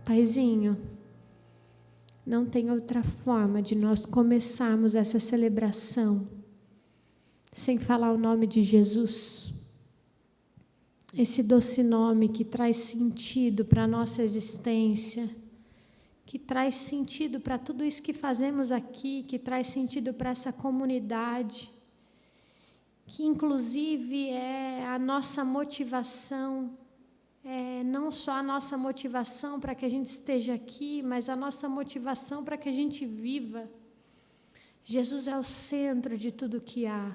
Paizinho, não tem outra forma de nós começarmos essa celebração sem falar o nome de Jesus. Esse doce nome que traz sentido para a nossa existência, que traz sentido para tudo isso que fazemos aqui, que traz sentido para essa comunidade, que inclusive é a nossa motivação, não só a nossa motivação para que a gente esteja aqui, mas a nossa motivação para que a gente viva. Jesus é o centro de tudo que há.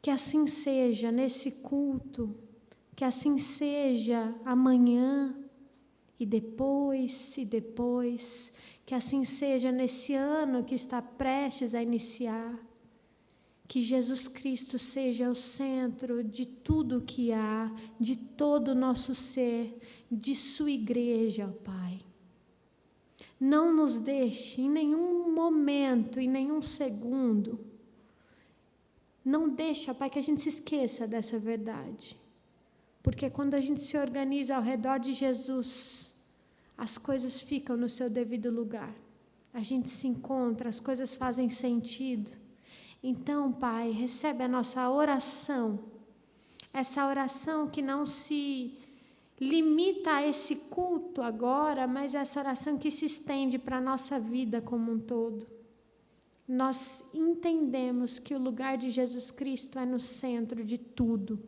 Que assim seja nesse culto, que assim seja amanhã e depois, que assim seja nesse ano que está prestes a iniciar. Que Jesus Cristo seja o centro de tudo que há, de todo o nosso ser, de sua igreja, ó Pai. Não nos deixe em nenhum momento, em nenhum segundo. Não deixe, ó Pai, que a gente se esqueça dessa verdade. Porque quando a gente se organiza ao redor de Jesus, as coisas ficam no seu devido lugar. A gente se encontra, as coisas fazem sentido. Então, Pai, recebe a nossa oração, essa oração que não se limita a esse culto agora, mas essa oração que se estende para a nossa vida como um todo. Nós entendemos que o lugar de Jesus Cristo é no centro de tudo,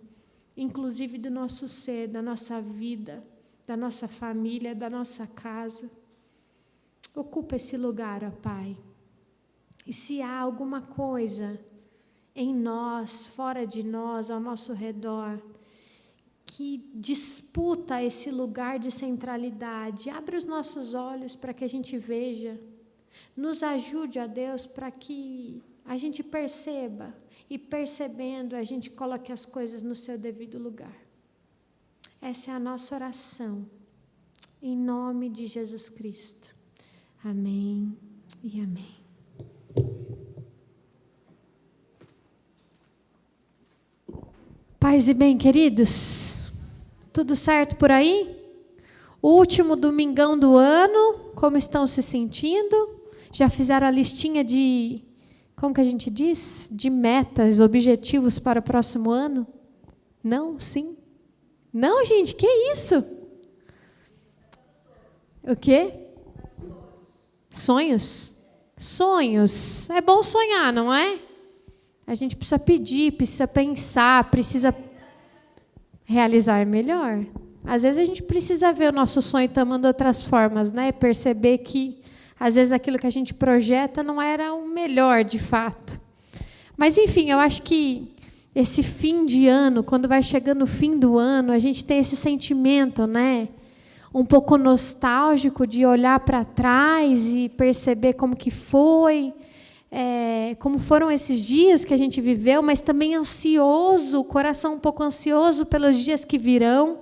inclusive do nosso ser, da nossa vida, da nossa família, da nossa casa. Ocupa esse lugar, ó Pai. E se há alguma coisa em nós, fora de nós, ao nosso redor, que disputa esse lugar de centralidade, abre os nossos olhos para que a gente veja. Nos ajude, ó Deus, para que a gente perceba e, percebendo, a gente coloque as coisas no seu devido lugar. Essa é a nossa oração, em nome de Jesus Cristo. Amém e amém. Paz e bem, queridos, tudo certo por aí? O último domingão do ano, como estão se sentindo? Já fizeram a listinha de, como que a gente diz? De metas, objetivos para o próximo ano? Não? Sim? Não, gente, que isso? O quê? Sonhos? Sonhos. É bom sonhar, não é? A gente precisa pedir, precisa pensar, precisa realizar é melhor. Às vezes a gente precisa ver o nosso sonho tomando outras formas, né? Perceber que às vezes aquilo que a gente projeta não era o melhor de fato. Mas enfim, eu acho que esse fim de ano, quando vai chegando o fim do ano, a gente tem esse sentimento, né? Um pouco nostálgico de olhar para trás e perceber como que foi, como foram esses dias que a gente viveu, mas também ansioso, o coração um pouco ansioso pelos dias que virão.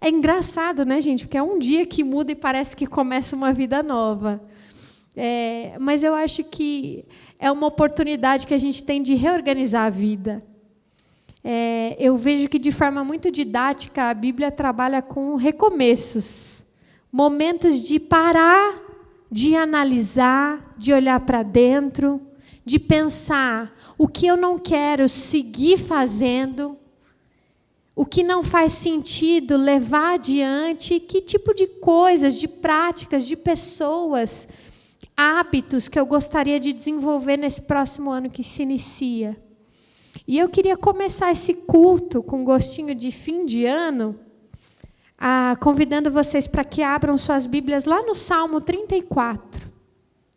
É engraçado, né, gente? Porque é um dia que muda e parece que começa uma vida nova. Mas eu acho que é uma oportunidade que a gente tem de reorganizar a vida. Eu vejo que, de forma muito didática, a Bíblia trabalha com recomeços, momentos de parar, de analisar, de olhar para dentro, de pensar o que eu não quero seguir fazendo, o que não faz sentido levar adiante, que tipo de coisas, de práticas, de pessoas, hábitos que eu gostaria de desenvolver nesse próximo ano que se inicia. E eu queria começar esse culto com gostinho de fim de ano, convidando vocês para que abram suas Bíblias lá no Salmo 34.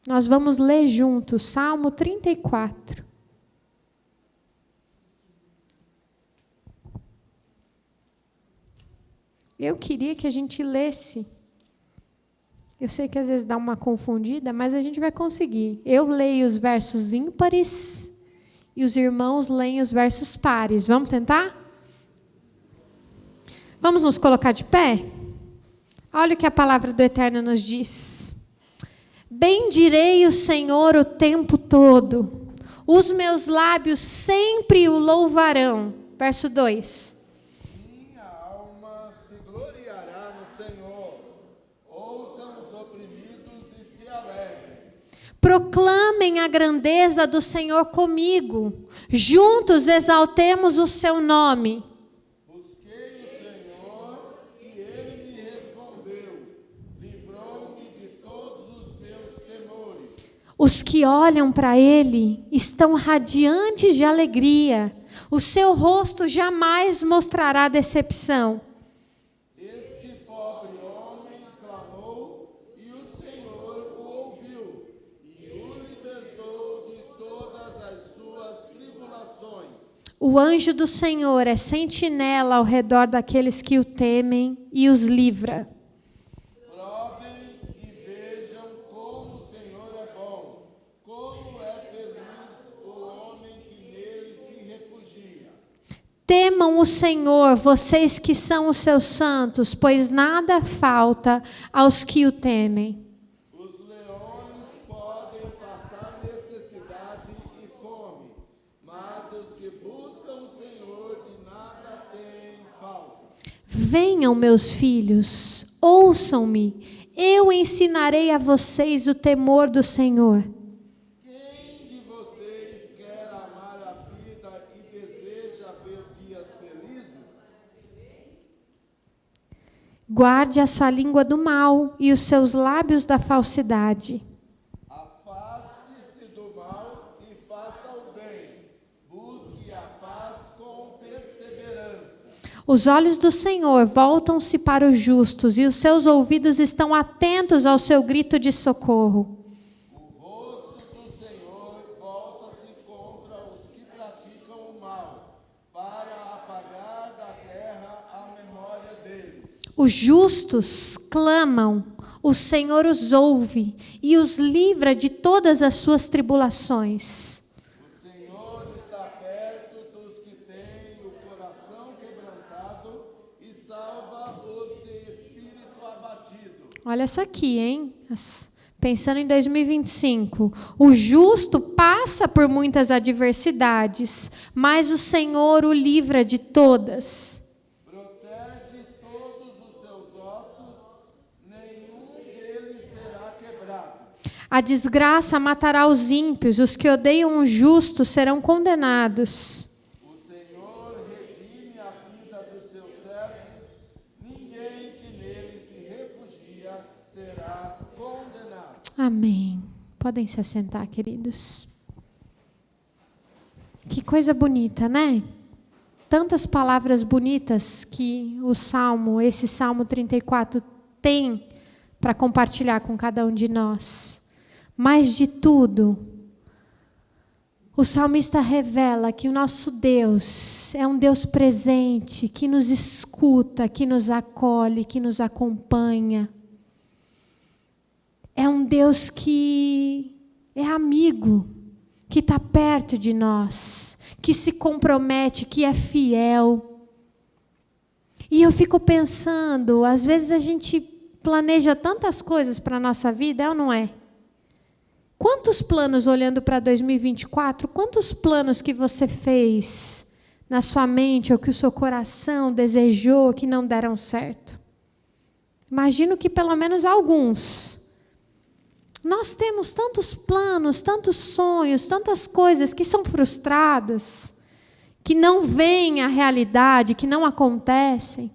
Nós vamos ler juntos, Salmo 34. Eu queria que a gente lesse. Eu sei que às vezes dá uma confundida, mas a gente vai conseguir. Eu leio os versos ímpares e os irmãos leem os versos pares. Vamos tentar? Vamos nos colocar de pé? Olha o que a palavra do Eterno nos diz. Bendirei o Senhor o tempo todo. Os meus lábios sempre o louvarão. Verso 2. Minha alma se gloriará no Senhor. Proclamem a grandeza do Senhor comigo. Juntos exaltemos o seu nome. Busquei o Senhor e ele me respondeu. Livrou-me de todos os seus temores. Os que olham para ele estão radiantes de alegria. O seu rosto jamais mostrará decepção. Este pobre homem clamou e o Senhor o ouviu e o libertou de todas as suas tribulações. O anjo do Senhor é sentinela ao redor daqueles que o temem e os livra. Provem e vejam como o Senhor é bom, como é feliz o homem que nele se refugia. Temam o Senhor, vocês que são os seus santos, pois nada falta aos que o temem. Os leões podem passar necessidade e fome, mas os que buscam o Senhor de nada têm falta. Venham, meus filhos, ouçam-me, eu ensinarei a vocês o temor do Senhor. Quem de vocês quer amar a vida e deseja ver dias felizes? Guarde a sua língua do mal e os seus lábios da falsidade. Afaste-se do mal e faça o bem. Busque a paz com perseverança. Os olhos do Senhor voltam-se para os justos e os seus ouvidos estão atentos ao seu grito de socorro. O rosto do Senhor volta-se contra os que praticam o mal, para apagar da terra a memória deles. Os justos clamam, o Senhor os ouve e os livra de todas as suas tribulações. O Senhor está perto dos que têm o coração quebrantado e salva os de espírito abatido. Olha essa aqui, hein? Pensando em 2025. O justo passa por muitas adversidades, mas o Senhor o livra de todas. Protege todos os seus ossos, nenhum deles será quebrado. A desgraça matará os ímpios, os que odeiam o justo serão condenados. O Senhor redime a vida dos seus servos, ninguém que nele se refugia será condenado. Amém. Podem se assentar, queridos. Que coisa bonita, né? Tantas palavras bonitas que esse Salmo 34 tem para compartilhar com cada um de nós. Mais de tudo, o salmista revela que o nosso Deus é um Deus presente, que nos escuta, que nos acolhe, que nos acompanha. É um Deus que é amigo, que está perto de nós, que se compromete, que é fiel. E eu fico pensando, às vezes a gente planeja tantas coisas para a nossa vida, é ou não é? Quantos planos, olhando para 2024, quantos planos que você fez na sua mente ou que o seu coração desejou que não deram certo? Imagino que pelo menos alguns. Nós temos tantos planos, tantos sonhos, tantas coisas que são frustradas, que não veem a realidade, que não acontecem.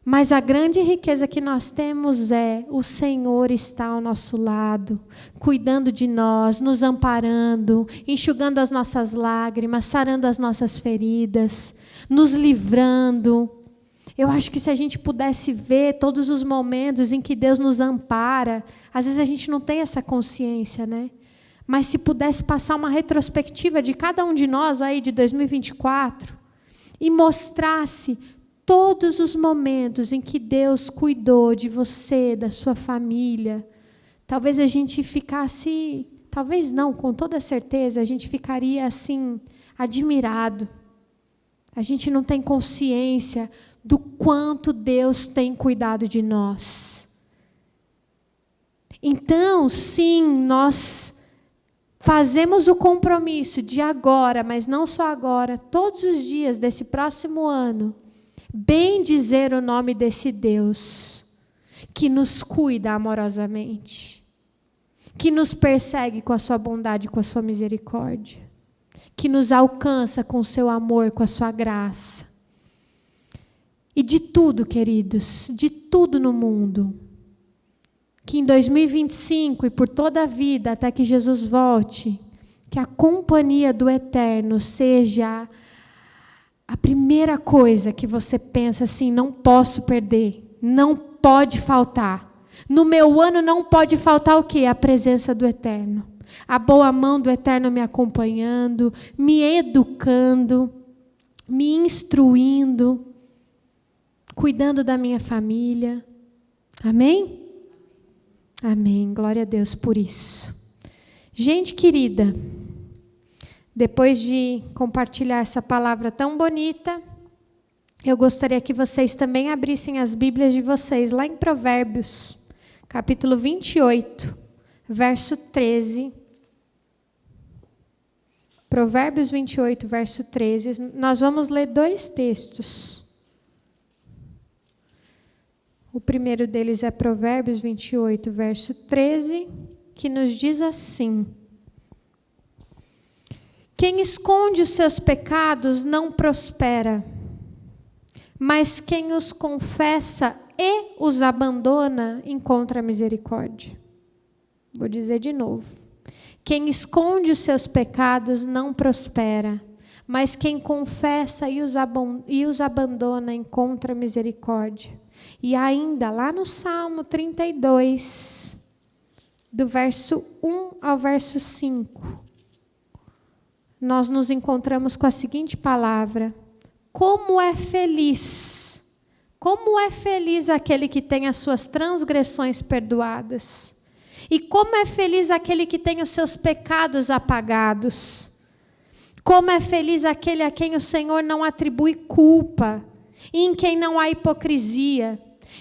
Mas a grande riqueza que nós temos é o Senhor está ao nosso lado, cuidando de nós, nos amparando, enxugando as nossas lágrimas, sarando as nossas feridas, nos livrando. Eu acho que se a gente pudesse ver todos os momentos em que Deus nos ampara, às vezes a gente não tem essa consciência, né? Mas se pudesse passar uma retrospectiva de cada um de nós aí de 2024 e mostrasse todos os momentos em que Deus cuidou de você, da sua família, talvez a gente ficasse, talvez não, com toda certeza, a gente ficaria assim, admirado. A gente não tem consciência do quanto Deus tem cuidado de nós. Então, sim, nós fazemos o compromisso de agora, mas não só agora, todos os dias desse próximo ano, bem dizer o nome desse Deus que nos cuida amorosamente, que nos persegue com a sua bondade e com a sua misericórdia, que nos alcança com o seu amor, com a sua graça. E de tudo, queridos, de tudo no mundo, que em 2025 e por toda a vida, até que Jesus volte, que a companhia do Eterno seja a primeira coisa que você pensa assim, não posso perder, não pode faltar. No meu ano não pode faltar o quê? A presença do Eterno. A boa mão do Eterno me acompanhando, me educando, me instruindo, cuidando da minha família. Amém? Amém. Glória a Deus por isso. Gente querida, depois de compartilhar essa palavra tão bonita, eu gostaria que vocês também abrissem as Bíblias de vocês lá em Provérbios, capítulo 28, verso 13. Provérbios 28, verso 13. Nós vamos ler 2 textos. O primeiro deles é Provérbios 28, verso 13, que nos diz assim: quem esconde os seus pecados não prospera, mas quem os confessa e os abandona encontra misericórdia. Vou dizer de novo. Quem esconde os seus pecados não prospera, mas quem confessa e os abandona encontra misericórdia. E ainda lá no Salmo 32, do verso 1 ao verso 5, nós nos encontramos com a seguinte palavra: como é feliz aquele que tem as suas transgressões perdoadas, e como é feliz aquele que tem os seus pecados apagados. Como é feliz aquele a quem o Senhor não atribui culpa, e em quem não há hipocrisia.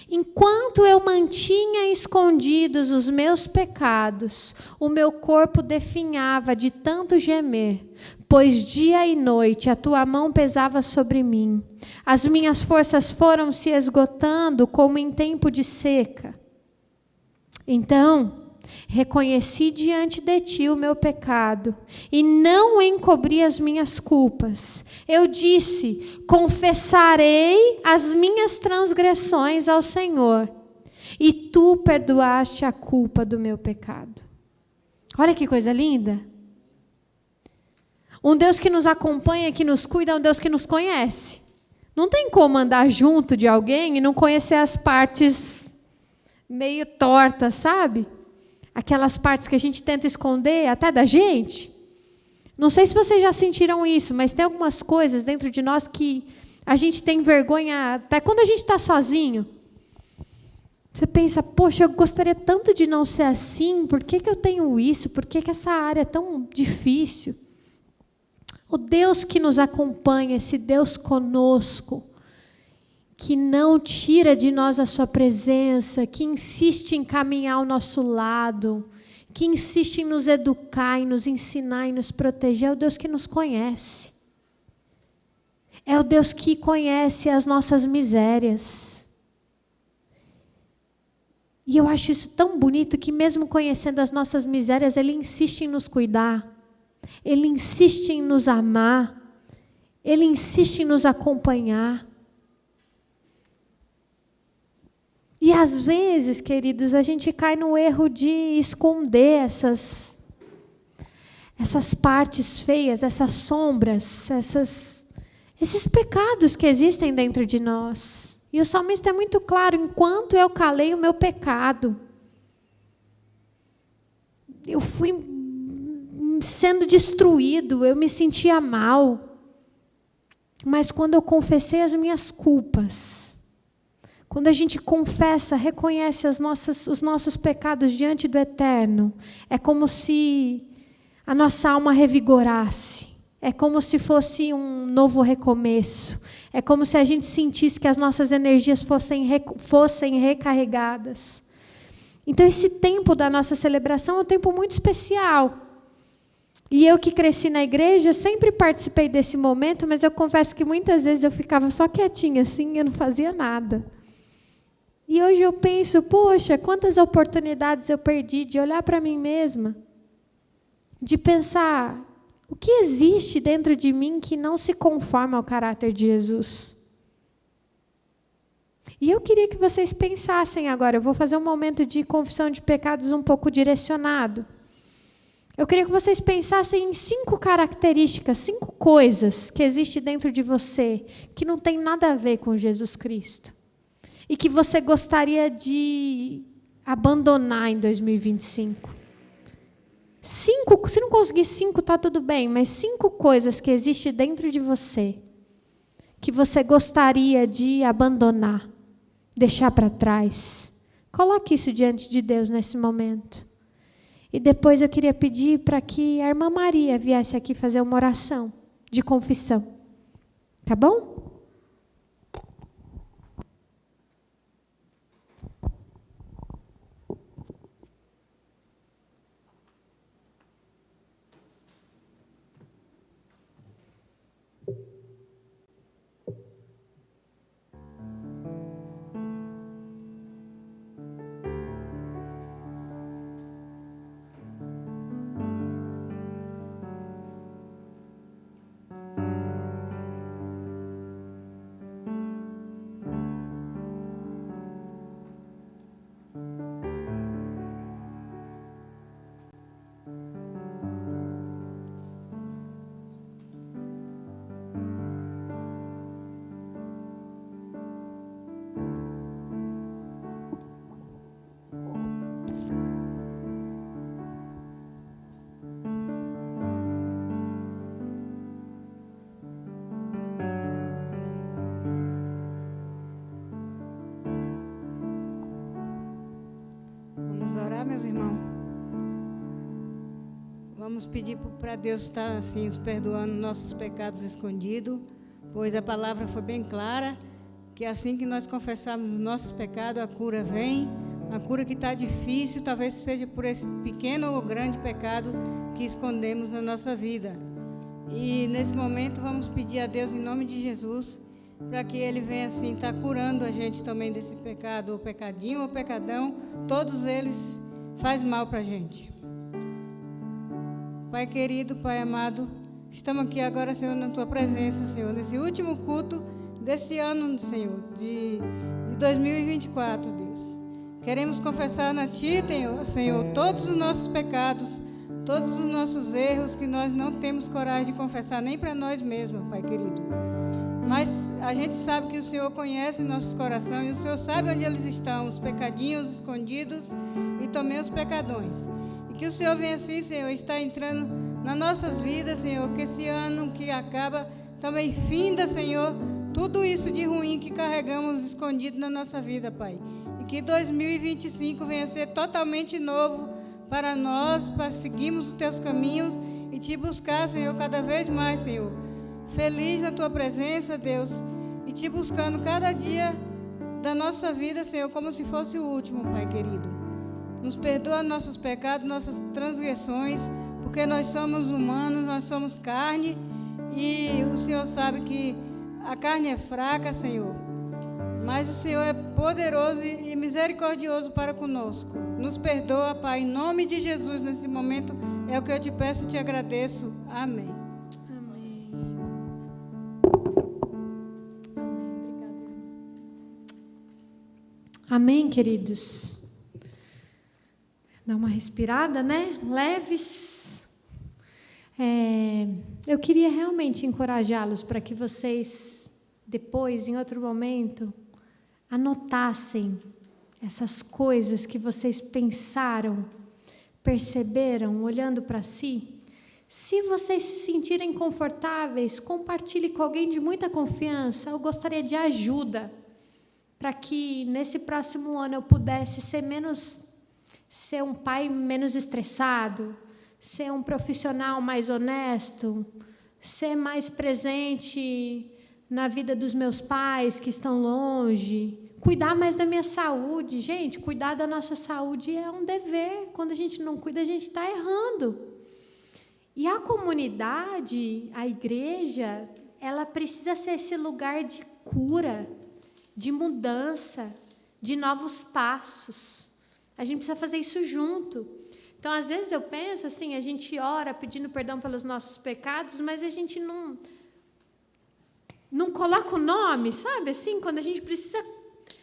Enquanto eu mantinha escondidos os meus pecados, o meu corpo definhava de tanto gemer, pois dia e noite a tua mão pesava sobre mim. As minhas forças foram se esgotando como em tempo de seca. Então reconheci diante de ti o meu pecado e não encobri as minhas culpas. Eu disse: confessarei as minhas transgressões ao Senhor, e tu perdoaste a culpa do meu pecado. Olha que coisa linda. Um Deus que nos acompanha, que nos cuida, é um Deus que nos conhece. Não tem como andar junto de alguém e não conhecer as partes meio tortas, sabe? Aquelas partes que a gente tenta esconder até da gente. Não sei se vocês já sentiram isso, mas tem algumas coisas dentro de nós que a gente tem vergonha, até quando a gente está sozinho. Você pensa, poxa, eu gostaria tanto de não ser assim, por que eu tenho isso? Por que essa área é tão difícil? O Deus que nos acompanha, esse Deus conosco, que não tira de nós a sua presença, que insiste em caminhar ao nosso lado, que insiste em nos educar, em nos ensinar, em nos proteger, é o Deus que nos conhece. É o Deus que conhece as nossas misérias. E eu acho isso tão bonito que mesmo conhecendo as nossas misérias, Ele insiste em nos cuidar, Ele insiste em nos amar, Ele insiste em nos acompanhar. E às vezes, queridos, a gente cai no erro de esconder essas partes feias, essas sombras, esses pecados que existem dentro de nós. E o salmista é muito claro: enquanto eu calei o meu pecado, eu fui sendo destruído, eu me sentia mal. Mas quando eu confessei as minhas culpas, quando a gente confessa, reconhece os nossos pecados diante do Eterno, é como se a nossa alma revigorasse. É como se fosse um novo recomeço. É como se a gente sentisse que as nossas energias fossem recarregadas. Então, esse tempo da nossa celebração é um tempo muito especial. E eu que cresci na igreja, sempre participei desse momento, mas eu confesso que muitas vezes eu ficava só quietinha assim, eu não fazia nada. E hoje eu penso, poxa, quantas oportunidades eu perdi de olhar para mim mesma, de pensar, o que existe dentro de mim que não se conforma ao caráter de Jesus? E eu queria que vocês pensassem agora, eu vou fazer um momento de confissão de pecados um pouco direcionado. Eu queria que vocês pensassem em 5 características, 5 coisas que existem dentro de você, que não tem nada a ver com Jesus Cristo. E que você gostaria de abandonar em 2025. 5, se não conseguir 5, está tudo bem, mas 5 coisas que existem dentro de você, que você gostaria de abandonar, deixar para trás. Coloque isso diante de Deus nesse momento. E depois eu queria pedir para que a irmã Maria viesse aqui fazer uma oração de confissão. Tá bom? Meus irmãos, vamos pedir para Deus estar assim, nos perdoando nossos pecados escondidos, pois a palavra foi bem clara, que assim que nós confessarmos nossos pecados, a cura vem, a cura que está difícil, talvez seja por esse pequeno ou grande pecado que escondemos na nossa vida. E nesse momento vamos pedir a Deus em nome de Jesus, para que Ele venha assim, estar curando a gente também desse pecado, ou pecadinho ou pecadão, todos eles faz mal para a gente. Pai querido, Pai amado, estamos aqui agora, Senhor, na Tua presença, Senhor, nesse último culto desse ano, Senhor, de 2024, Deus. Queremos confessar a Ti, Senhor, todos os nossos pecados, todos os nossos erros que nós não temos coragem de confessar nem para nós mesmos, Pai querido. Mas a gente sabe que o Senhor conhece nossos corações e o Senhor sabe onde eles estão, os pecadinhos escondidos e também os pecadões. E que o Senhor venha assim, Senhor, está entrando nas nossas vidas, Senhor, que esse ano que acaba também finda, Senhor, tudo isso de ruim que carregamos escondido na nossa vida, Pai. E que 2025 venha ser totalmente novo para nós, para seguirmos os Teus caminhos e Te buscar, Senhor, cada vez mais, Senhor. Feliz na Tua presença, Deus, e Te buscando cada dia da nossa vida, Senhor, como se fosse o último, Pai querido. Nos perdoa nossos pecados, nossas transgressões, porque nós somos humanos, nós somos carne, e o Senhor sabe que a carne é fraca, Senhor, mas o Senhor é poderoso e misericordioso para conosco. Nos perdoa, Pai, em nome de Jesus, nesse momento, é o que eu Te peço e Te agradeço. Amém. Amém, queridos? Dá uma respirada, né? Leves. Eu queria realmente encorajá-los para que vocês, depois, em outro momento, anotassem essas coisas que vocês pensaram, perceberam, olhando para si. Se vocês se sentirem confortáveis, compartilhe com alguém de muita confiança. Eu gostaria de ajuda, para que nesse próximo ano eu pudesse ser um pai menos estressado, ser um profissional mais honesto, ser mais presente na vida dos meus pais que estão longe, cuidar mais da minha saúde. Gente, cuidar da nossa saúde é um dever. Quando a gente não cuida, a gente está errando. E a comunidade, a igreja, ela precisa ser esse lugar de cura, de mudança, de novos passos. A gente precisa fazer isso junto. Então, às vezes eu penso assim, a gente ora pedindo perdão pelos nossos pecados, mas a gente não coloca o nome, sabe? Assim, quando a gente precisa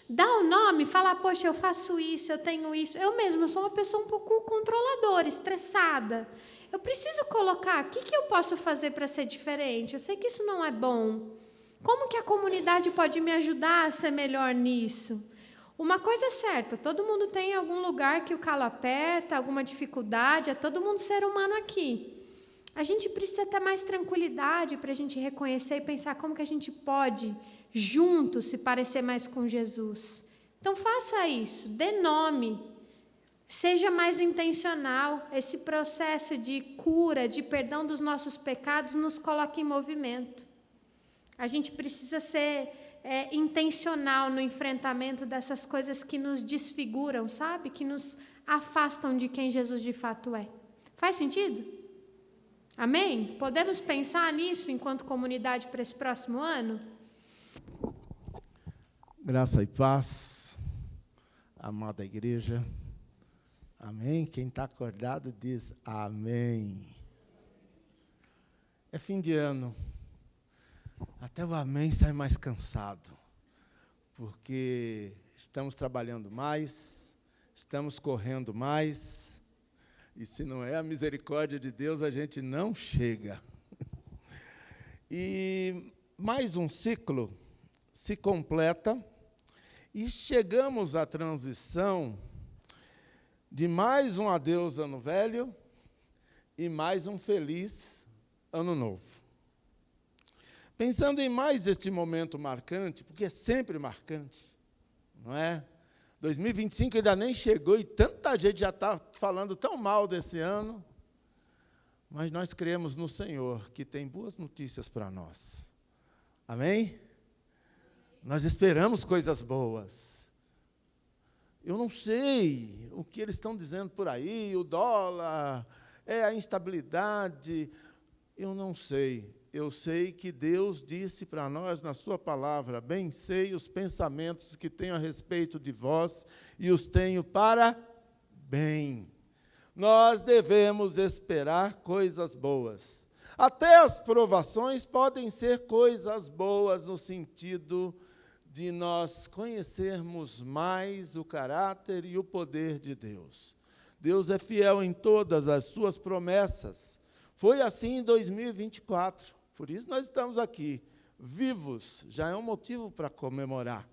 dar o nome, falar, poxa, eu faço isso, eu tenho isso. Eu mesma sou uma pessoa um pouco controladora, estressada. Eu preciso colocar, o que eu posso fazer para ser diferente? Eu sei que isso não é bom. Como que a comunidade pode me ajudar a ser melhor nisso? Uma coisa é certa, todo mundo tem algum lugar que o calo aperta, alguma dificuldade, é todo mundo ser humano aqui. A gente precisa ter mais tranquilidade para a gente reconhecer e pensar como que a gente pode, juntos, se parecer mais com Jesus. Então, faça isso, dê nome, seja mais intencional. Esse processo de cura, de perdão dos nossos pecados, nos coloca em movimento. A gente precisa ser intencional no enfrentamento dessas coisas que nos desfiguram, sabe? Que nos afastam de quem Jesus de fato é. Faz sentido? Amém? Podemos pensar nisso enquanto comunidade para esse próximo ano? Graça e paz, amada igreja. Amém? Quem está acordado diz amém. É fim de ano. Até o amém sai mais cansado, porque estamos trabalhando mais, estamos correndo mais, e se não é a misericórdia de Deus, a gente não chega. E mais um ciclo se completa, e chegamos à transição de mais um adeus ano velho e mais um feliz ano novo. Pensando em mais este momento marcante, porque é sempre marcante, não é? 2025 ainda nem chegou e tanta gente já está falando tão mal desse ano, mas nós cremos no Senhor, que tem boas notícias para nós. Amém? Nós esperamos coisas boas. Eu não sei o que eles estão dizendo por aí, o dólar, a instabilidade, eu não sei. Eu sei que Deus disse para nós na sua palavra, bem sei os pensamentos que tenho a respeito de vós, e os tenho para bem. Nós devemos esperar coisas boas. Até as provações podem ser coisas boas no sentido de nós conhecermos mais o caráter e o poder de Deus. Deus é fiel em todas as suas promessas. Foi assim em 2024. Por isso nós estamos aqui, vivos, já é um motivo para comemorar.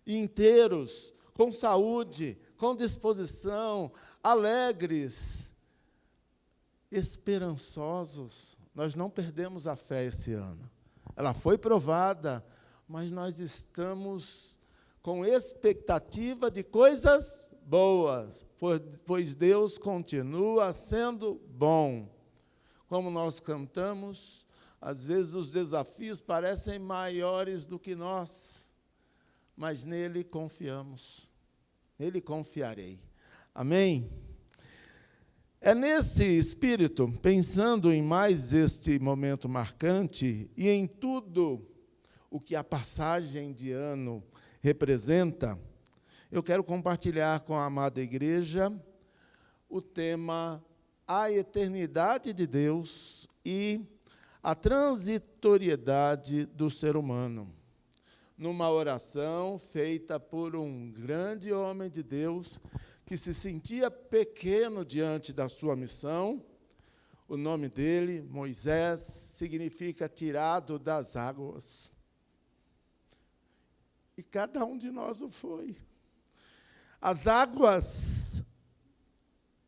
Inteiros, com saúde, com disposição, alegres, esperançosos. Nós não perdemos a fé esse ano. Ela foi provada, mas nós estamos com expectativa de coisas boas, pois Deus continua sendo bom. Como nós cantamos, às vezes os desafios parecem maiores do que nós, mas nele confiamos, nele confiarei. Amém? É nesse espírito, pensando em mais este momento marcante e em tudo o que a passagem de ano representa, eu quero compartilhar com a amada igreja o tema A Eternidade de Deus e a transitoriedade do ser humano, numa oração feita por um grande homem de Deus que se sentia pequeno diante da sua missão. O nome dele, Moisés, significa tirado das águas. E cada um de nós o foi. As águas,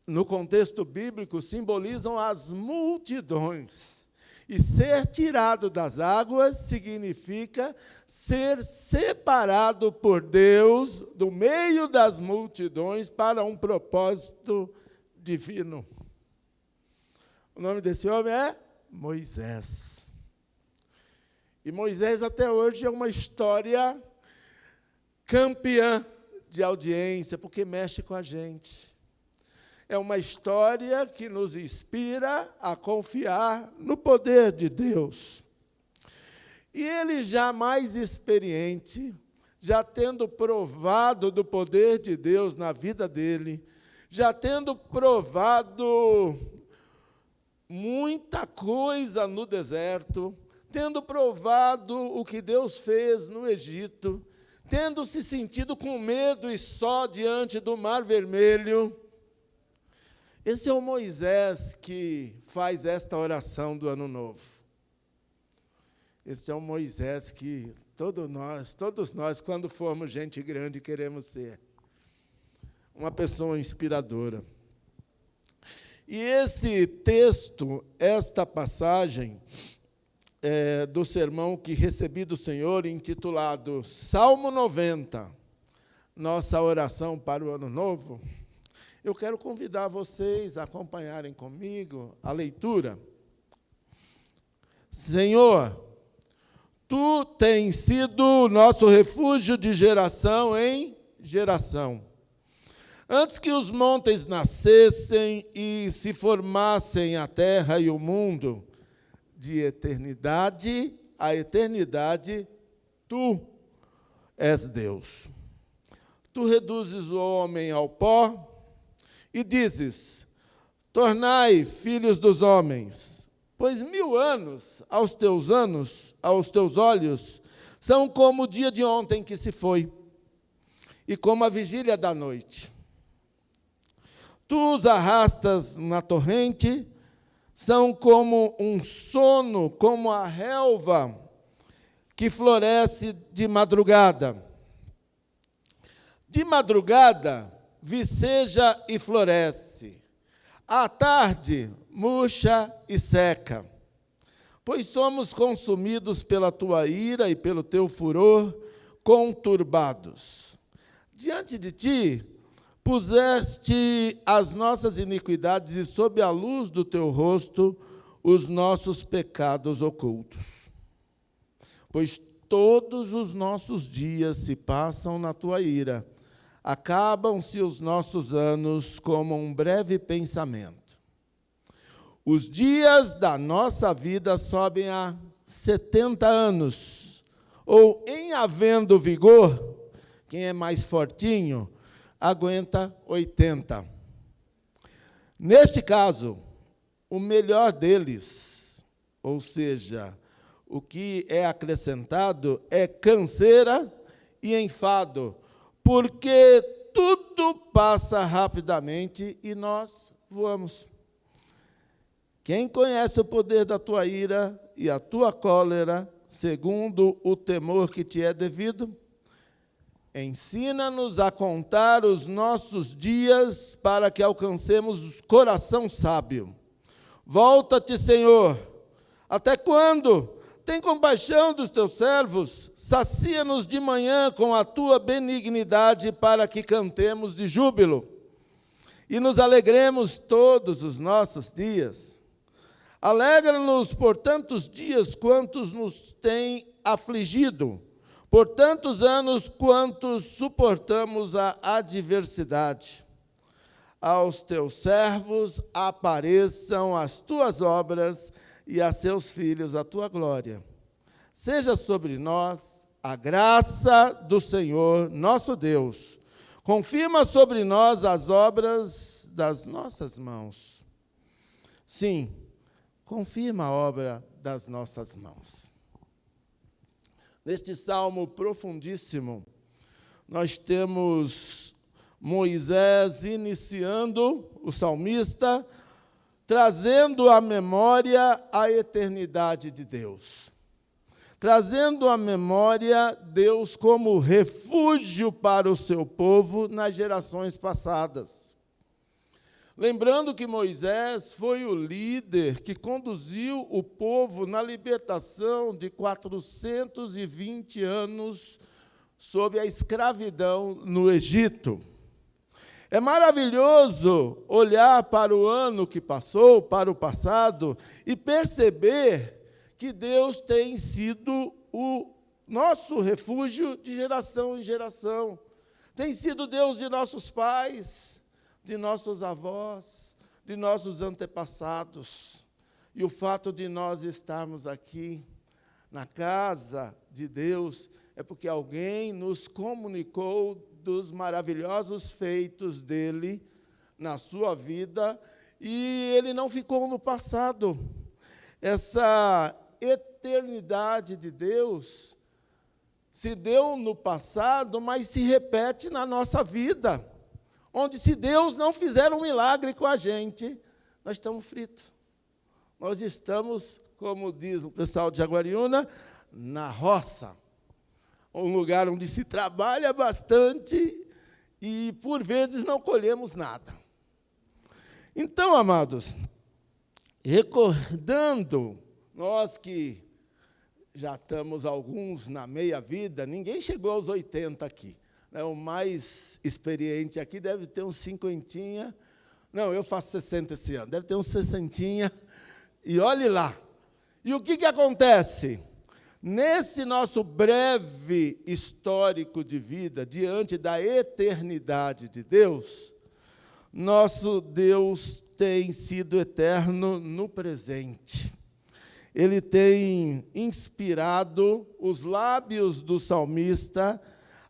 no contexto bíblico, simbolizam as multidões. E ser tirado das águas significa ser separado por Deus do meio das multidões para um propósito divino. O nome desse homem é Moisés. E Moisés até hoje é uma história campeã de audiência, porque mexe com a gente. É uma história que nos inspira a confiar no poder de Deus. E ele, já mais experiente, já tendo provado do poder de Deus na vida dele, já tendo provado muita coisa no deserto, tendo provado o que Deus fez no Egito, tendo se sentido com medo e só diante do Mar Vermelho. Esse é o Moisés que faz esta oração do Ano Novo. Esse é o Moisés que todos nós, quando formos gente grande, queremos ser. Uma pessoa inspiradora. E esse texto, esta passagem do sermão que recebi do Senhor, intitulado Salmo 90, nossa oração para o Ano Novo, eu quero convidar vocês a acompanharem comigo a leitura. Senhor, Tu tens sido o nosso refúgio de geração em geração. Antes que os montes nascessem e se formassem a terra e o mundo, de eternidade a eternidade, Tu és Deus. Tu reduzes o homem ao pó e dizes: tornai filhos dos homens, pois 1000 anos, aos teus olhos, são como o dia de ontem que se foi, e como a vigília da noite. Tu os arrastas na torrente, são como um sono, como a relva que floresce de madrugada. De madrugada viceja e floresce, à tarde murcha e seca. Pois somos consumidos pela tua ira e pelo teu furor, conturbados. Diante de ti puseste as nossas iniquidades e sob a luz do teu rosto os nossos pecados ocultos. Pois todos os nossos dias se passam na tua ira, acabam-se os nossos anos como um breve pensamento. Os dias da nossa vida sobem a 70 anos, ou, em havendo vigor, quem é mais fortinho, aguenta 80. Neste caso, o melhor deles, ou seja, o que é acrescentado é canseira e enfado, porque tudo passa rapidamente e nós voamos. Quem conhece o poder da tua ira e a tua cólera, segundo o temor que te é devido? Ensina-nos a contar os nossos dias para que alcancemos coração sábio. Volta-te, Senhor. Até quando? Tem compaixão dos teus servos. Sacia-nos de manhã com a tua benignidade para que cantemos de júbilo e nos alegremos todos os nossos dias. Alegra-nos por tantos dias quantos nos têm afligido, por tantos anos quantos suportamos a adversidade. Aos teus servos apareçam as tuas obras e a seus filhos a tua glória. Seja sobre nós a graça do Senhor, nosso Deus. Confirma sobre nós as obras das nossas mãos. Sim, confirma a obra das nossas mãos. Neste salmo profundíssimo, nós temos Moisés iniciando, o salmista, trazendo à memória a eternidade de Deus. Trazendo à memória Deus como refúgio para o seu povo nas gerações passadas. Lembrando que Moisés foi o líder que conduziu o povo na libertação de 420 anos sob a escravidão no Egito. É maravilhoso olhar para o ano que passou, para o passado, e perceber que Deus tem sido o nosso refúgio de geração em geração. Tem sido Deus de nossos pais, de nossos avós, de nossos antepassados. E o fato de nós estarmos aqui, na casa de Deus, é porque alguém nos comunicou dos maravilhosos feitos dele na sua vida, e ele não ficou no passado. Essa eternidade de Deus se deu no passado, mas se repete na nossa vida, onde se Deus não fizer um milagre com a gente, nós estamos fritos. Nós estamos, como diz o pessoal de Jaguariúna, na roça, um lugar onde se trabalha bastante e, por vezes, não colhemos nada. Então, amados, recordando, nós que já estamos alguns na meia-vida, ninguém chegou aos 80 aqui. Né? O mais experiente aqui deve ter uns 50. Não, eu faço 60 esse ano, deve ter uns 60. E olhe lá. E o que acontece? Nesse nosso breve histórico de vida, diante da eternidade de Deus, nosso Deus tem sido eterno no presente. Ele tem inspirado os lábios do salmista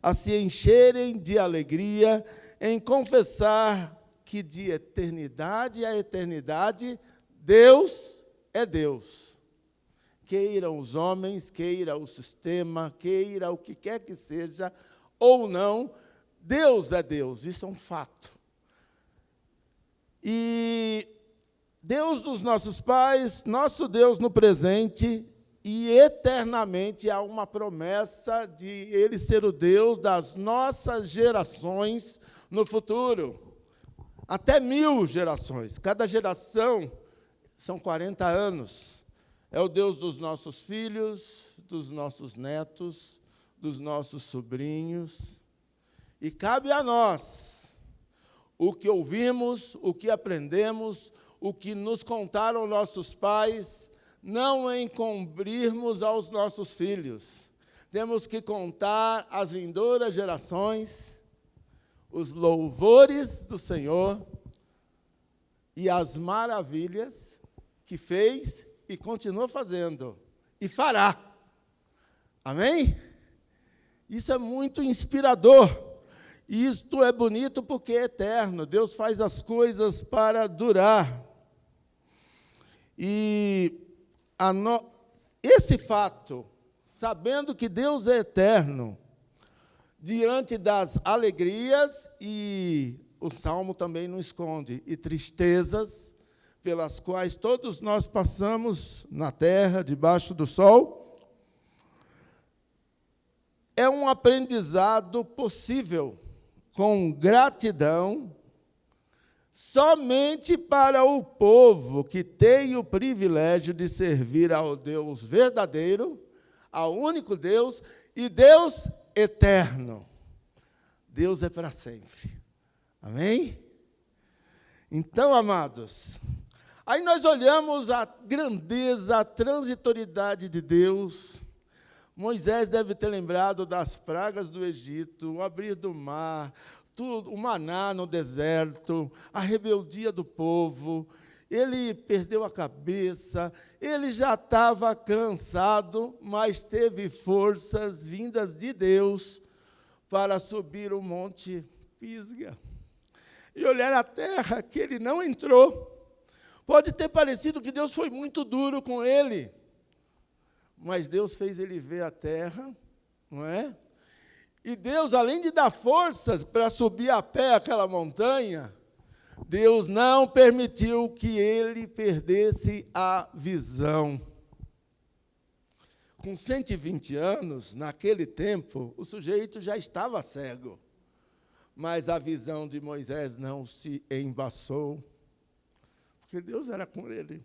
a se encherem de alegria em confessar que de eternidade a eternidade, Deus é Deus. Queira os homens, queira o sistema, queira o que quer que seja, ou não, Deus é Deus, isso é um fato. E Deus dos nossos pais, nosso Deus no presente, e eternamente há uma promessa de Ele ser o Deus das nossas gerações no futuro. Até 1000 gerações. Cada geração são 40 anos. É o Deus dos nossos filhos, dos nossos netos, dos nossos sobrinhos. E cabe a nós o que ouvimos, o que aprendemos, o que nos contaram nossos pais, não encobrirmos aos nossos filhos. Temos que contar às vindouras gerações os louvores do Senhor e as maravilhas que fez e continua fazendo, e fará. Amém? Isso é muito inspirador. Isto é bonito porque é eterno. Deus faz as coisas para durar. E esse fato, sabendo que Deus é eterno, diante das alegrias, e o Salmo também não esconde, e tristezas, pelas quais todos nós passamos na terra, debaixo do sol, é um aprendizado possível, com gratidão, somente para o povo que tem o privilégio de servir ao Deus verdadeiro, ao único Deus, e Deus eterno. Deus é para sempre. Amém? Então, amados, aí nós olhamos a grandeza, a transitoriedade de Deus. Moisés deve ter lembrado das pragas do Egito, o abrir do mar, tudo, o maná no deserto, a rebeldia do povo. Ele perdeu a cabeça, ele já estava cansado, mas teve forças vindas de Deus para subir o monte Pisga e olhar a terra que ele não entrou. Pode ter parecido que Deus foi muito duro com ele, mas Deus fez ele ver a terra, não é? E Deus, além de dar forças para subir a pé aquela montanha, Deus não permitiu que ele perdesse a visão. Com 120 anos, naquele tempo, o sujeito já estava cego, mas a visão de Moisés não se embaçou, porque Deus era com ele.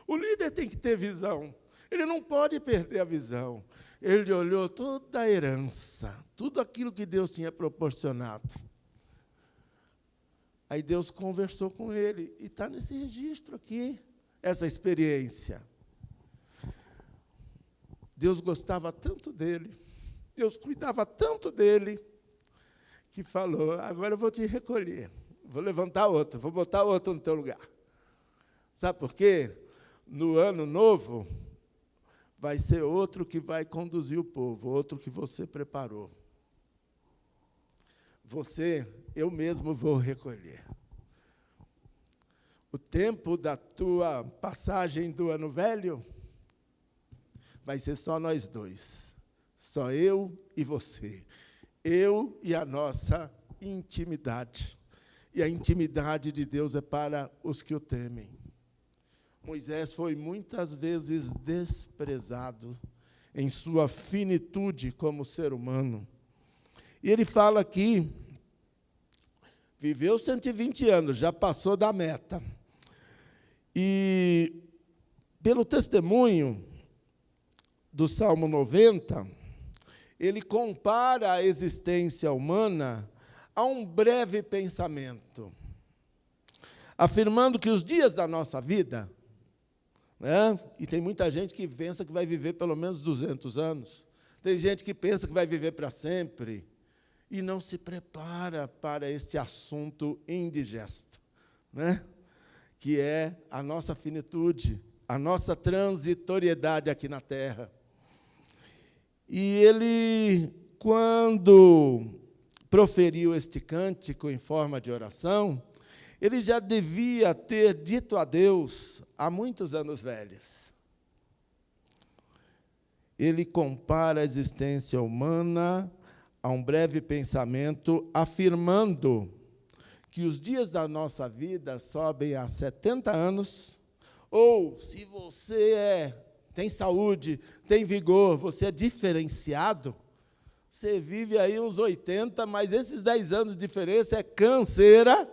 O líder tem que ter visão. Ele não pode perder a visão. Ele olhou toda a herança, tudo aquilo que Deus tinha proporcionado. Aí Deus conversou com ele, e está nesse registro aqui, essa experiência. Deus gostava tanto dele, Deus cuidava tanto dele, que falou: agora eu vou te recolher, vou levantar outro, vou botar outro no teu lugar. Sabe por quê? No ano novo, vai ser outro que vai conduzir o povo, outro que você preparou. Eu mesmo vou recolher. O tempo da tua passagem do ano velho vai ser só nós dois. Só eu e você. Eu e a nossa intimidade. E a intimidade de Deus é para os que o temem. Moisés foi muitas vezes desprezado em sua finitude como ser humano. E ele fala aqui, viveu 120 anos, já passou da meta. E, pelo testemunho do Salmo 90, ele compara a existência humana a um breve pensamento, afirmando que os dias da nossa vida, né, e tem muita gente que pensa que vai viver pelo menos 200 anos, tem gente que pensa que vai viver para sempre, e não se prepara para este assunto indigesto, né? Que é a nossa finitude, a nossa transitoriedade aqui na Terra. E ele, quando proferiu este cântico em forma de oração, ele já devia ter dito a Deus há muitos anos velhos. Ele compara a existência humana a um breve pensamento, afirmando que os dias da nossa vida sobem a 70 anos, ou, se você tem saúde, tem vigor, você é diferenciado, você vive aí uns 80, mas esses 10 anos de diferença é canseira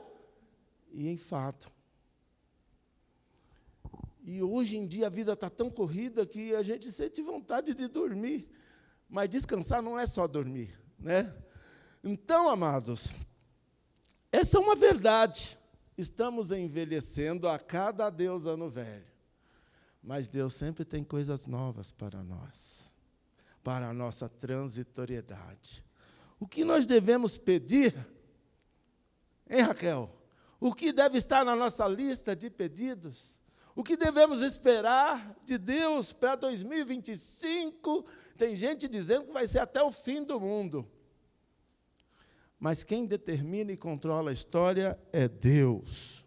e enfado. E hoje em dia a vida está tão corrida que a gente sente vontade de dormir, mas descansar não é só dormir, né? Então, amados, essa é uma verdade. Estamos envelhecendo a cada Deus ano velho. Mas Deus sempre tem coisas novas para nós, para a nossa transitoriedade. O que nós devemos pedir, hein, Raquel? O que deve estar na nossa lista de pedidos? O que devemos esperar de Deus para 2025? Tem gente dizendo que vai ser até o fim do mundo. Mas quem determina e controla a história é Deus.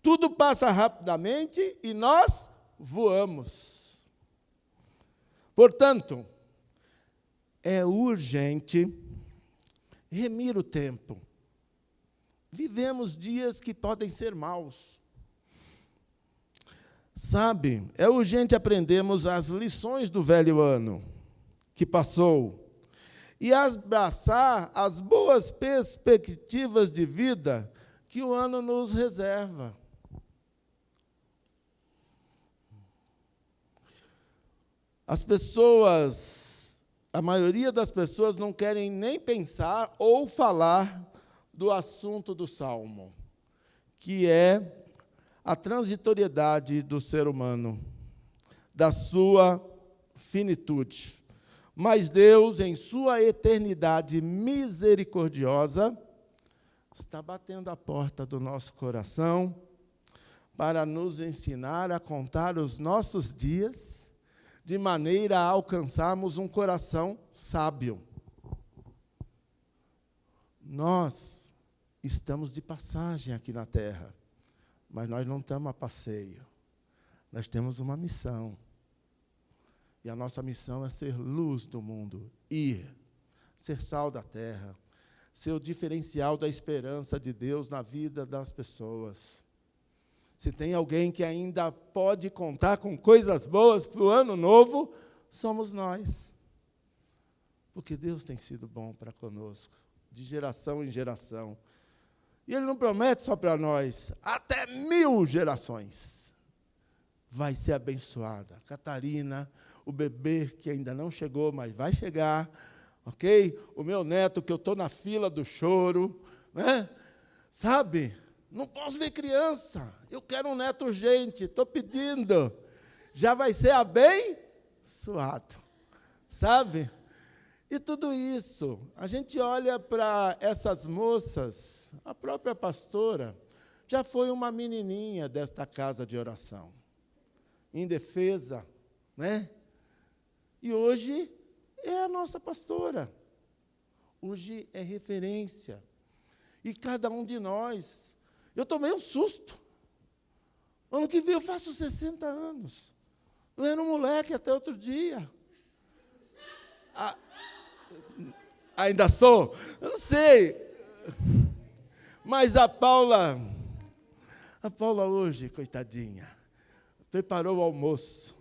Tudo passa rapidamente e nós voamos. Portanto, é urgente remir o tempo. Vivemos dias que podem ser maus. Sabe, é urgente aprendermos as lições do velho ano que passou e abraçar as boas perspectivas de vida que o ano nos reserva. A maioria das pessoas não querem nem pensar ou falar do assunto do Salmo, que é a transitoriedade do ser humano, da sua finitude. Mas Deus, em sua eternidade misericordiosa, está batendo a porta do nosso coração para nos ensinar a contar os nossos dias, de maneira a alcançarmos um coração sábio. Nós estamos de passagem aqui na Terra, mas nós não estamos a passeio. Nós temos uma missão. E a nossa missão é ser luz do mundo, ser sal da terra, ser o diferencial da esperança de Deus na vida das pessoas. Se tem alguém que ainda pode contar com coisas boas para o ano novo, somos nós. Porque Deus tem sido bom para conosco, de geração em geração. E Ele não promete só para nós, até 1000 gerações vai ser abençoada. Catarina, o bebê que ainda não chegou, mas vai chegar, ok? O meu neto, que eu estou na fila do choro, né? Sabe? Não posso ver criança, eu quero um neto urgente, estou pedindo. Já vai ser abençoado, sabe? E tudo isso, a gente olha para essas moças, a própria pastora já foi uma menininha desta casa de oração, indefesa, né? E hoje é a nossa pastora. Hoje é referência. E cada um de nós. Eu tomei um susto. Ano que vem eu faço 60 anos. Eu era um moleque até outro dia. Ainda sou? Eu não sei. Mas a Paula hoje, coitadinha, preparou o almoço.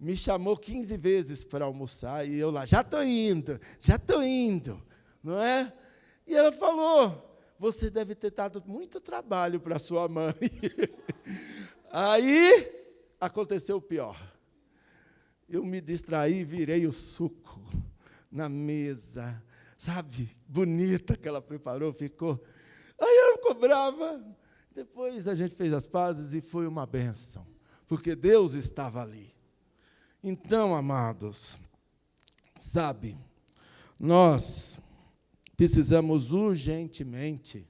Me chamou 15 vezes para almoçar. E eu lá, já estou indo. Não é? E ela falou, você deve ter dado muito trabalho para sua mãe. Aí, aconteceu o pior. Eu me distraí, virei o suco na mesa. Sabe, bonita que ela preparou, ficou. Aí ela ficou brava. Depois a gente fez as pazes e foi uma bênção, porque Deus estava ali. Então, amados, sabe, nós precisamos urgentemente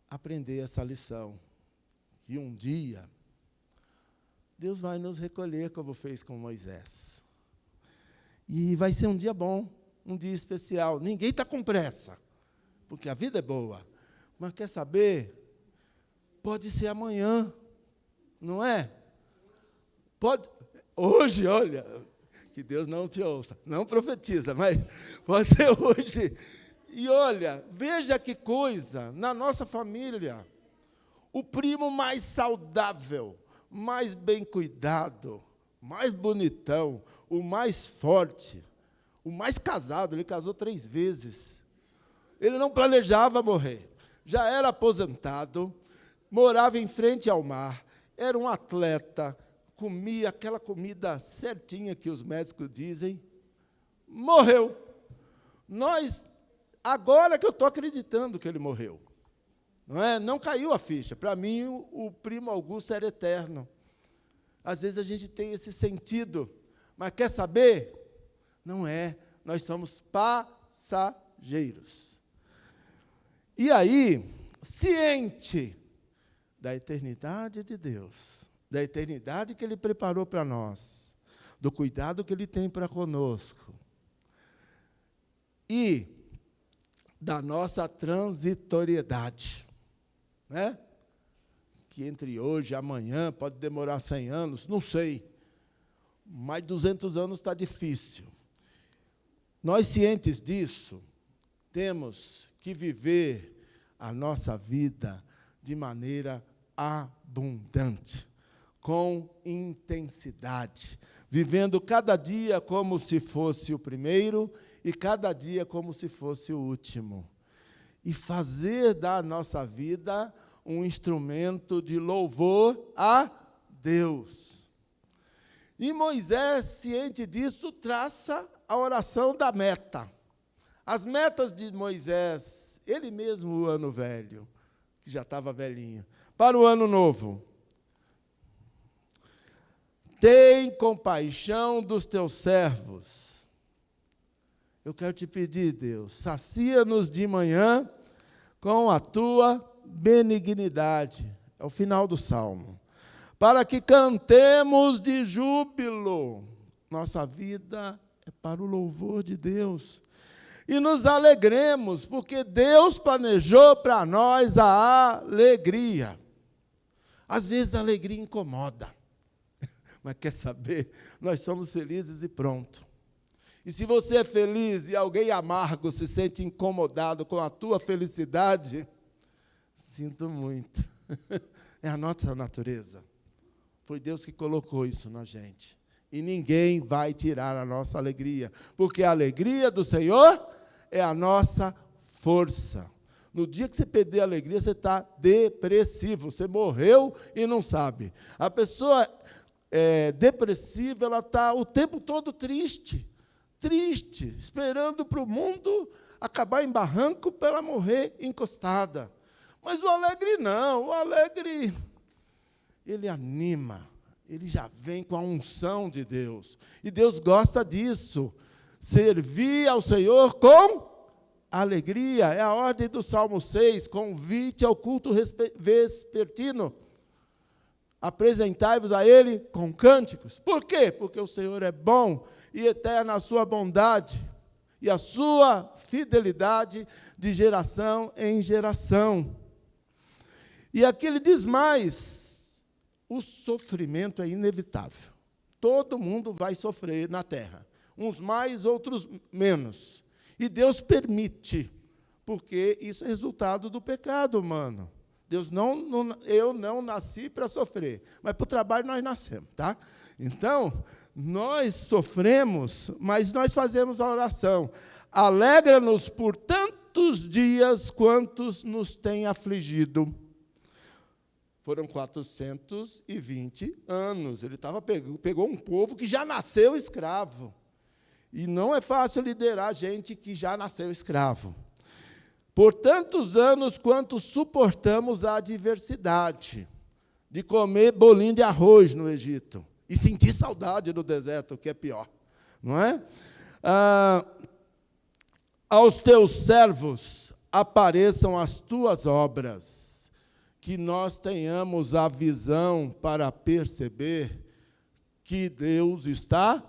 aprender essa lição, que um dia Deus vai nos recolher como fez com Moisés. E vai ser um dia bom, um dia especial. Ninguém está com pressa, porque a vida é boa. Mas quer saber? Pode ser amanhã, não é? Pode. Hoje, olha, que Deus não te ouça, não profetiza, mas pode ser hoje. E olha, veja que coisa, na nossa família, o primo mais saudável, mais bem cuidado, mais bonitão, o mais forte, o mais casado, ele casou 3 vezes. Ele não planejava morrer, já era aposentado, morava em frente ao mar, era um atleta, comia aquela comida certinha que os médicos dizem, morreu. Agora que eu estou acreditando que ele morreu. Não caiu a ficha. Para mim, o primo Augusto era eterno. Às vezes a gente tem esse sentido, mas quer saber? Não é. Nós somos passageiros. E aí, ciente da eternidade de Deus, da eternidade que Ele preparou para nós, do cuidado que Ele tem para conosco, e da nossa transitoriedade, né? Que entre hoje e amanhã pode demorar 100 anos, não sei, mas 200 anos está difícil. Nós, cientes disso, temos que viver a nossa vida de maneira abundante, com intensidade, vivendo cada dia como se fosse o primeiro e cada dia como se fosse o último. E fazer da nossa vida um instrumento de louvor a Deus. E Moisés, ciente disso, traça a oração da meta. As metas de Moisés, ele mesmo, o ano velho, que já estava velhinho, para o ano novo. Tem compaixão dos teus servos. Eu quero te pedir, Deus, sacia-nos de manhã com a tua benignidade. É o final do Salmo. Para que cantemos de júbilo. Nossa vida é para o louvor de Deus. E nos alegremos, porque Deus planejou para nós a alegria. Às vezes a alegria incomoda. Mas quer saber? Nós somos felizes e pronto. E se você é feliz e alguém amargo se sente incomodado com a tua felicidade, sinto muito. É a nossa natureza. Foi Deus que colocou isso na gente. E ninguém vai tirar a nossa alegria, porque a alegria do Senhor é a nossa força. No dia que você perder a alegria, você está depressivo. Você morreu e não sabe. A pessoa depressiva, ela está o tempo todo triste, esperando para o mundo acabar em barranco para ela morrer encostada. Mas o alegre não, o alegre, ele anima, ele já vem com a unção de Deus. E Deus gosta disso, servir ao Senhor com alegria. É a ordem do Salmo 6, convite ao culto vespertino. Apresentai-vos a Ele com cânticos. Por quê? Porque o Senhor é bom e eterna a sua bondade e a sua fidelidade de geração em geração. E aqui ele diz mais: o sofrimento é inevitável. Todo mundo vai sofrer na terra, uns mais, outros menos. E Deus permite, porque isso é resultado do pecado humano. Eu não nasci para sofrer, mas para o trabalho nós nascemos, tá? Então, nós sofremos, mas nós fazemos a oração. Alegra-nos por tantos dias quantos nos tem afligido. Foram 420 anos. Ele pegou um povo que já nasceu escravo. E não é fácil liderar gente que já nasceu escravo. Por tantos anos quanto suportamos a adversidade de comer bolinho de arroz no Egito e sentir saudade no deserto, o que é pior, não é? Aos teus servos apareçam as tuas obras, que nós tenhamos a visão para perceber que Deus está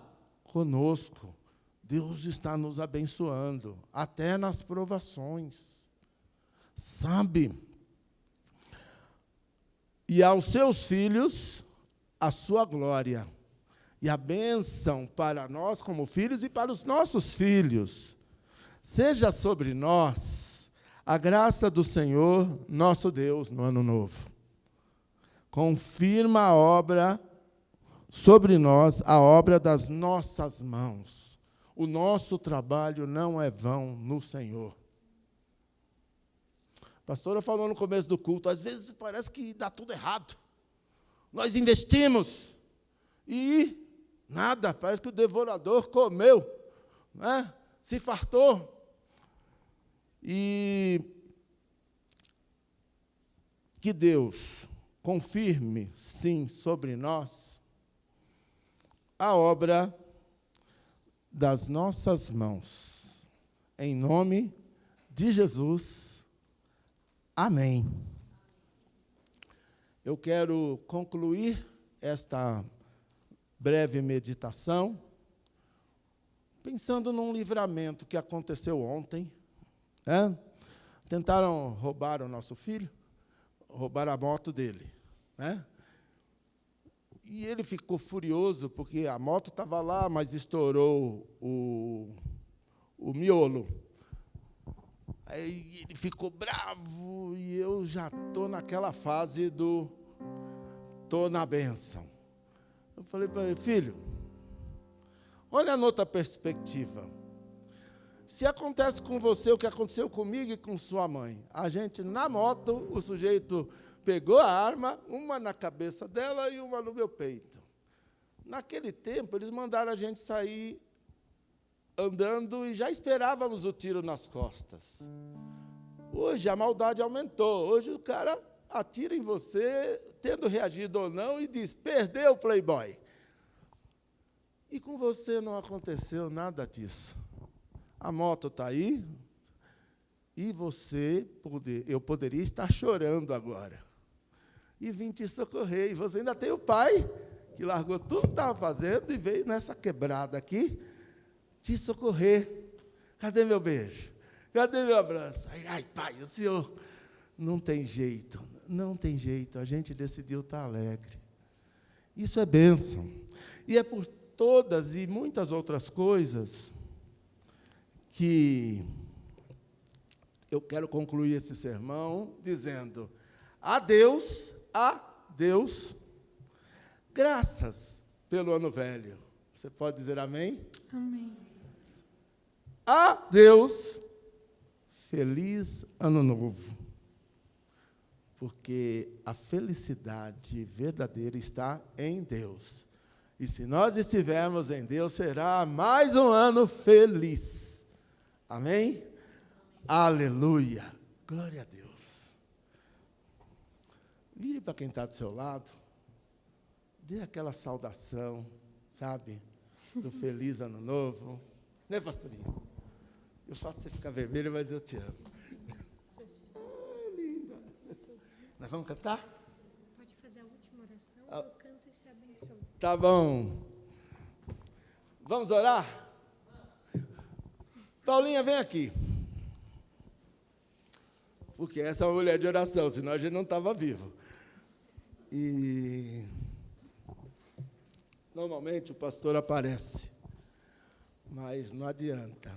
conosco. Deus está nos abençoando, até nas provações. Sabe? E aos seus filhos, a sua glória. E a bênção para nós como filhos e para os nossos filhos. Seja sobre nós a graça do Senhor, nosso Deus, no ano novo. Confirma a obra sobre nós, a obra das nossas mãos. O nosso trabalho não é vão no Senhor. A pastora falou no começo do culto, às vezes parece que dá tudo errado. Nós investimos e nada, parece que o devorador comeu, né? Se fartou. E que Deus confirme, sim, sobre nós a obra das nossas mãos. Em nome de Jesus. Amém. Eu quero concluir esta breve meditação pensando num livramento que aconteceu ontem. Né? Tentaram roubar o nosso filho, roubar a moto dele. Né? E ele ficou furioso, porque a moto estava lá, mas estourou o miolo. Aí ele ficou bravo, e eu já estou naquela fase do estou na bênção. Eu falei para ele: filho, olha noutra perspectiva. Se acontece com você o que aconteceu comigo e com sua mãe, a gente, na moto, o sujeito pegou a arma, uma na cabeça dela e uma no meu peito. Naquele tempo, eles mandaram a gente sair andando e já esperávamos o tiro nas costas. Hoje a maldade aumentou. Hoje o cara atira em você, tendo reagido ou não, e diz: perdeu, playboy. E com você não aconteceu nada disso. A moto está aí, e eu poderia estar chorando agora. E vim te socorrer. E você ainda tem o pai, que largou tudo que estava fazendo e veio nessa quebrada aqui te socorrer. Cadê meu beijo? Cadê meu abraço? Ai, pai, o senhor... Não tem jeito, não tem jeito. A gente decidiu estar alegre. Isso é bênção. E é por todas e muitas outras coisas que eu quero concluir esse sermão dizendo: a Deus, graças pelo ano velho. Você pode dizer amém? Amém. A Deus, feliz ano novo. Porque a felicidade verdadeira está em Deus. E se nós estivermos em Deus, será mais um ano feliz. Amém? Aleluia. Glória a Deus. Vire para quem está do seu lado. Dê aquela saudação, sabe? Do feliz ano novo. Né, pastorinha? Eu faço você ficar vermelho, mas eu te amo. Linda. Nós vamos cantar? Pode fazer a última oração, eu canto e se abençoe. Tá bom. Vamos orar? Paulinha, vem aqui. Porque essa é uma mulher de oração, senão a gente não estava vivo. E normalmente o pastor aparece, mas não adianta.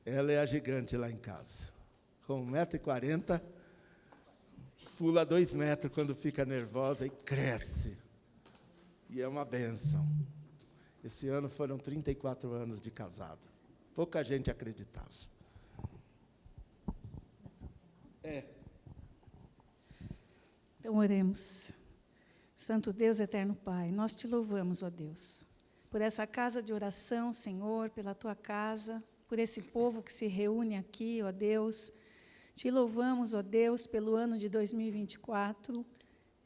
Ela é a gigante lá em casa. Com 1,40 m, pula 2 metros quando fica nervosa e cresce. E é uma bênção. Esse ano foram 34 anos de casado. Pouca gente acreditava. Então, oremos. Santo Deus, eterno Pai, nós te louvamos, ó Deus, por essa casa de oração, Senhor, pela tua casa, por esse povo que se reúne aqui, ó Deus. Te louvamos, ó Deus, pelo ano de 2024,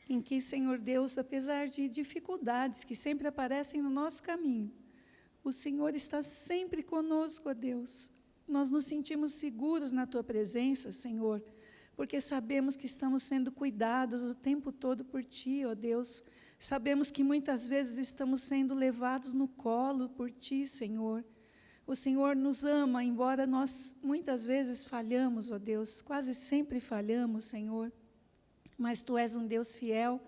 em que, Senhor Deus, apesar de dificuldades que sempre aparecem no nosso caminho, o Senhor está sempre conosco, ó Deus. Nós nos sentimos seguros na tua presença, Senhor, porque sabemos que estamos sendo cuidados o tempo todo por ti, ó Deus. Sabemos que muitas vezes estamos sendo levados no colo por ti, Senhor. O Senhor nos ama, embora nós muitas vezes falhamos, ó Deus, quase sempre falhamos, Senhor. Mas tu és um Deus fiel,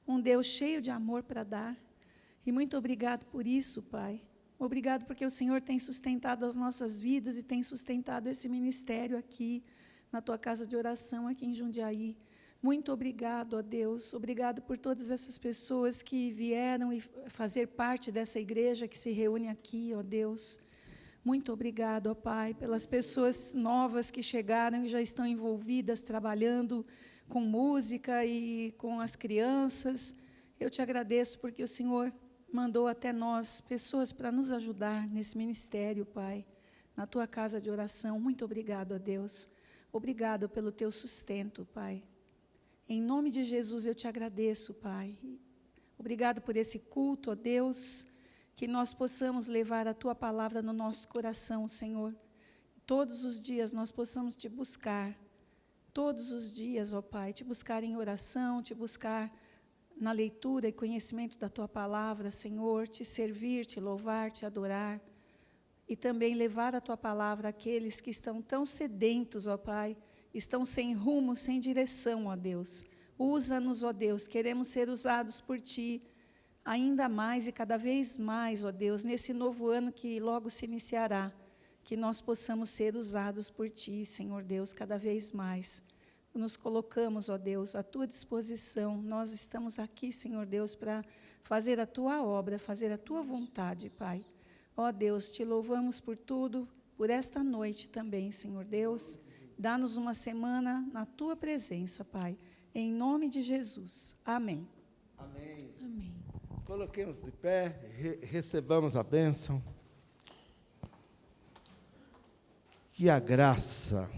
um Deus cheio de amor para dar. E muito obrigado por isso, Pai. Obrigado porque o Senhor tem sustentado as nossas vidas e tem sustentado esse ministério aqui, na tua casa de oração aqui em Jundiaí. Muito obrigado, ó Deus. Obrigado por todas essas pessoas que vieram e fazer parte dessa igreja que se reúne aqui, ó Deus. Muito obrigado, ó Pai, pelas pessoas novas que chegaram e já estão envolvidas, trabalhando com música e com as crianças. Eu te agradeço porque o Senhor mandou até nós pessoas para nos ajudar nesse ministério, Pai, na tua casa de oração. Muito obrigado, ó Deus. Obrigado pelo teu sustento, Pai. Em nome de Jesus eu te agradeço, Pai. Obrigado por esse culto, ó Deus, que nós possamos levar a tua palavra no nosso coração, Senhor. Todos os dias nós possamos te buscar. Todos os dias, ó Pai, te buscar em oração, te buscar na leitura e conhecimento da tua palavra, Senhor, te servir, te louvar, te adorar. E também levar a tua palavra àqueles que estão tão sedentos, ó Pai, estão sem rumo, sem direção, ó Deus. Usa-nos, ó Deus, queremos ser usados por ti, ainda mais e cada vez mais, ó Deus, nesse novo ano que logo se iniciará, que nós possamos ser usados por ti, Senhor Deus, cada vez mais. Nos colocamos, ó Deus, à tua disposição. Nós estamos aqui, Senhor Deus, para fazer a tua obra, fazer a tua vontade, Pai. Ó Deus, te louvamos por tudo, por esta noite também, Senhor Deus. Dá-nos uma semana na tua presença, Pai. Em nome de Jesus. Amém. Amém. Amém. Coloquemos de pé, recebamos a bênção. Que a graça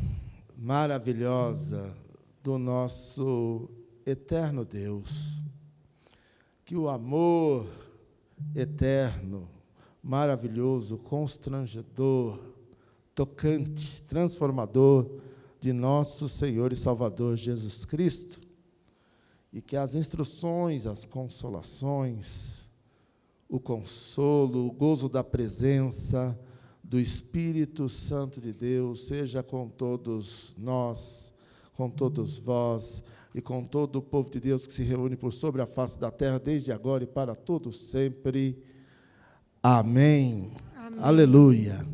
maravilhosa do nosso eterno Deus, que o amor eterno, maravilhoso, constrangedor, tocante, transformador de nosso Senhor e Salvador Jesus Cristo, e que as instruções, as consolações, o consolo, o gozo da presença do Espírito Santo de Deus seja com todos nós, com todos vós e com todo o povo de Deus que se reúne por sobre a face da terra, desde agora e para todos sempre. Amém. Amém. Aleluia.